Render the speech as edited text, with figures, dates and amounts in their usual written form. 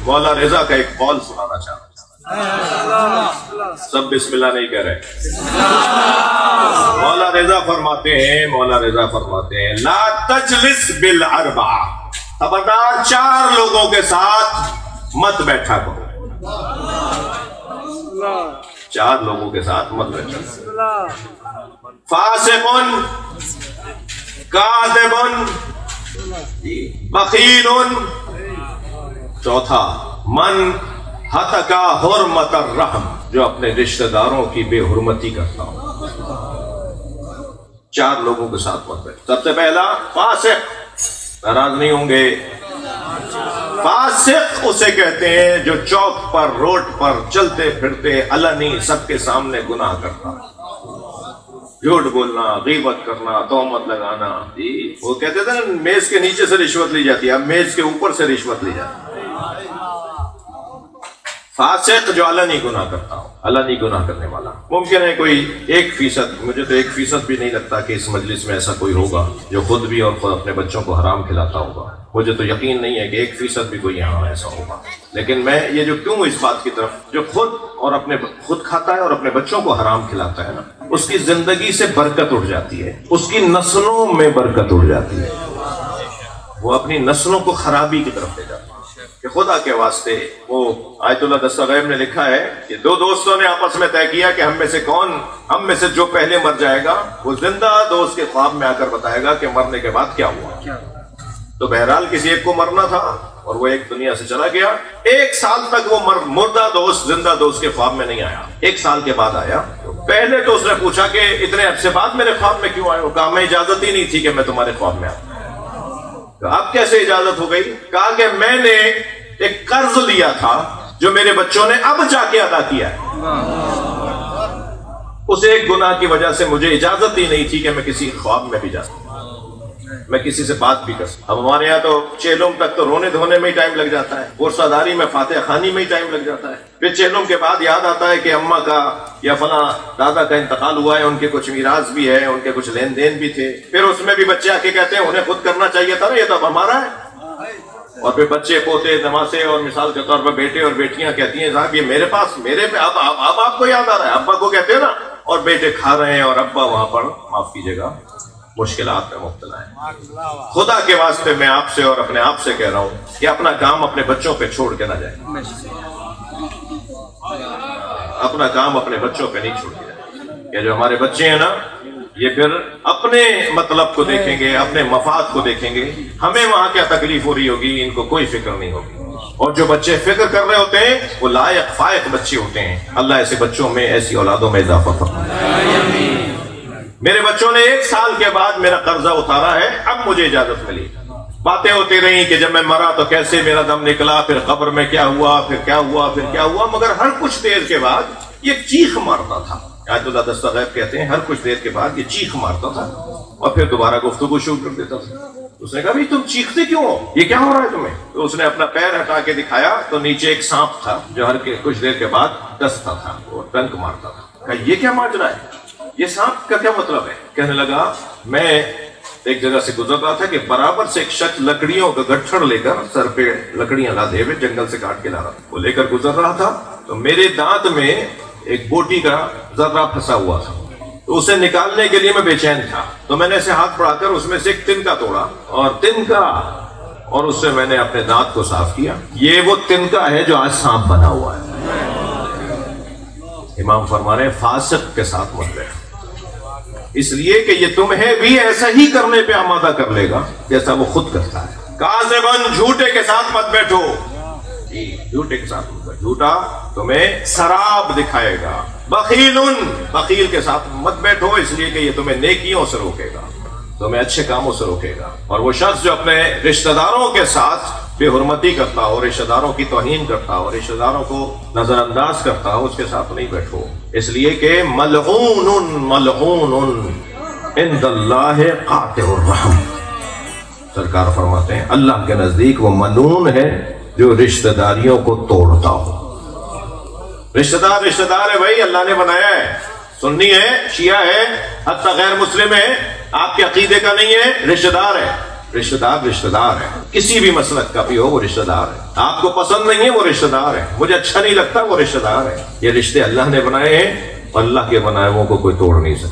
مولا رضا کا ایک قول سنانا چاہتا ہوں. سب بسم اللہ نہیں کہہ رہے. مولا رضا فرماتے ہیں لا تجلس بالاربع، خبردار 4 لوگوں کے ساتھ مت بیٹھا کرو. 4 لوگوں کے ساتھ مت بیٹھا کرو. فاسق، کاذب، بخیل، چوتھا من ہتکا حرمت الرحم، جو اپنے رشتہ داروں کی بے حرمتی کرتا ہو. 4 لوگوں کے ساتھ مت بیٹھ. سب سے پہلا فاسق، ناراض نہیں ہوں گے. فاسق اسے کہتے ہیں جو چوک پر روڈ پر چلتے پھرتے علنی سب کے سامنے گناہ کرتا، جھوٹ بولنا، غیبت کرنا، تہمت لگانا. وہ کہتے تھے نا میز کے نیچے سے رشوت لی جاتی ہے، اب میز کے اوپر سے رشوت لی جاتی ہے. فاسق جو علنی گناہ کرتا ہو، علنی گناہ کرنے والا. ممکن ہے کوئی 1%، مجھے تو 1% بھی نہیں لگتا کہ اس مجلس میں ایسا کوئی ہوگا جو خود بھی اور خود اپنے بچوں کو حرام کھلاتا ہوگا. مجھے تو یقین نہیں ہے کہ 1% بھی کوئی یہاں ایسا ہوگا. لیکن میں یہ جو کیوں اس بات کی طرف، جو خود کھاتا ہے اور اپنے بچوں کو حرام کھلاتا ہے نا، اس کی زندگی سے برکت اٹھ جاتی ہے، اس کی نسلوں میں برکت اٹھ جاتی ہے. وہ اپنی نسلوں کو خرابی کی طرف لے جاتا ہے. کہ خدا کے واسطے، وہ آیت اللہ دستغیب نے لکھا ہے کہ 2 دوستوں نے آپس میں طے کیا کہ ہم میں سے جو پہلے مر جائے گا وہ زندہ دوست کے خواب میں آ کر بتائے گا کہ مرنے کے بعد کیا ہوا. تو بہرحال کسی ایک کو مرنا تھا اور وہ ایک دنیا سے چلا گیا. 1 سال تک وہ مردہ دوست زندہ دوست کے خواب میں نہیں آیا. 1 سال کے بعد آیا. پہلے تو اس نے پوچھا کہ اتنے عرصے بعد میرے خواب میں کیوں آئے؟ وہ کہا میں اجازت ہی نہیں تھی کہ میں تمہارے خواب میں آؤں. اب کیسے اجازت ہو گئی؟ کہا کہ میں نے ایک قرض لیا تھا جو میرے بچوں نے اب جا کے ادا کیا ہے. اس ایک گناہ کی وجہ سے مجھے اجازت ہی نہیں تھی کہ میں کسی خواب میں بھی جا سکتا، میں کسی سے بات بھی کر سکتا. اب ہمارے یہاں تو چیلوم تک تو رونے دھونے میں ہی ٹائم لگ جاتا ہے، غرصہ داری میں فاتحہ خوانی میں ہی ٹائم لگ جاتا ہے. پھر چیلوم کے بعد یاد آتا ہے کہ اماں کا یا فلاں دادا کا انتقال ہوا ہے، ان کے کچھ میراث بھی ہے، ان کے کچھ لین دین بھی تھے. پھر اس میں بھی بچے آ کے کہتے ہیں انہیں خود کرنا چاہیے تھا نا، یہ تو اب ہمارا ہے. اور پھر بچے پوتے نواسے اور مثال کے طور پر بیٹے اور بیٹیاں کہتی ہیں صاحب یہ میرے پاس میرے پہ اب آپ کو یاد آ رہا ہے. ابا کو کہتے ہیں نا، اور بیٹے کھا رہے ہیں اور ابا وہاں پر معاف کیجیے گا مشکلات میں مبتلا ہے. خدا کے واسطے میں آپ سے اور اپنے آپ سے کہہ رہا ہوں کہ اپنا کام اپنے بچوں پہ چھوڑ کے نہ جائے. اپنا کام اپنے بچوں پہ نہیں چھوڑ کے جائے. یہ جو ہمارے بچے ہیں نا، یہ پھر اپنے مطلب کو دیکھیں گے، اپنے مفاد کو دیکھیں گے. ہمیں وہاں کیا تکلیف ہو رہی ہوگی ان کو کوئی فکر نہیں ہوگی. اور جو بچے فکر کر رہے ہوتے ہیں وہ لائق فائق بچے ہوتے ہیں. اللہ ایسے بچوں میں، ایسی اولادوں میں اضافہ فرمائے. میرے بچوں نے 1 سال کے بعد میرا قرضہ اتارا ہے، اب مجھے اجازت ملی. باتیں ہوتی رہی کہ جب میں مرا تو کیسے میرا دم نکلا، پھر قبر میں کیا ہوا، پھر کیا ہوا، پھر کیا ہوا. مگر ہر کچھ دیر کے بعد یہ چیخ مارتا تھا. آیت اللہ دستغیب کہتے ہیں ہر کچھ دیر کے بعد یہ چیخ مارتا تھا اور پھر دوبارہ گفتگو شروع کر دیتا تھا. اس نے کہا بھائی تم چیختے کیوں ہو، یہ کیا ہو رہا ہے تمہیں؟ تو اس نے اپنا پیر ہٹا کے دکھایا تو نیچے ایک سانپ تھا جو ہر کچھ دیر کے بعد ڈستا تھا اور ڈنک مارتا تھا. کہا یہ کیا ماجرا ہے، یہ سانپ کا کیا مطلب ہے؟ کہنے لگا میں ایک جگہ سے گزر رہا تھا کہ برابر سے ایک شخص لکڑیوں کا گٹھڑ لے کر سر پہ لکڑیاں لادے ہوئے جنگل سے کاٹ کے لا رہا تھا. وہ لے کر گزر رہا تھا تو میرے دانت میں ایک بوٹی کا ذرہ پھنسا ہوا تھا. تو اسے نکالنے کے لیے میں بے چین تھا تو میں نے اسے ہاتھ بڑھا کر اس میں سے ایک تنکا توڑا اور اس سے میں نے اپنے دانت کو صاف کیا. یہ وہ تنکا ہے جو آج سانپ بنا ہوا ہے. امام فرما رہے ہیں فاسق کے ساتھ مت بیٹھو، اس لیے کہ یہ تمہیں بھی ایسا ہی کرنے پہ آمادہ کر لے گا جیسا وہ خود کرتا ہے. کاذبن، جھوٹے کے ساتھ مت بیٹھو. جھوٹے کے ساتھ مت بیٹھو، جھوٹا تمہیں سراب دکھائے گا. بخیلن، بخیل کے ساتھ مت بیٹھو، اس لیے کہ یہ تمہیں نیکیوں سے روکے گا، تمہیں اچھے کاموں سے روکے گا. اور وہ شخص جو اپنے رشتہ داروں کے ساتھ بے حرمتی کرتا ہو، رشتہ داروں کی توہین کرتا ہو، رشتہ داروں کو نظر انداز کرتا ہو، اس کے ساتھ نہیں بیٹھو. اس لیے کہ ملعون ملعون عند اللہ قاطع الرحم. سرکار فرماتے ہیں اللہ کے نزدیک وہ ملعون ہے جو رشتہ داریوں کو توڑتا ہو. رشتہ دار ہے بھائی، اللہ نے بنایا ہے. سنی ہے، شیعہ ہے، حتی غیر مسلم ہے، آپ کے عقیدے کا نہیں ہے، رشتہ دار ہے. رشتہ دار ہے، کسی بھی مسلک کا بھی ہو وہ رشتہ دار ہے. آپ کو پسند نہیں ہے وہ رشتہ دار ہے، مجھے اچھا نہیں لگتا وہ رشتہ دار ہے. یہ رشتے اللہ نے بنائے ہیں، اللہ کے بنائے ہوئے کو کوئی توڑ نہیں سکتا.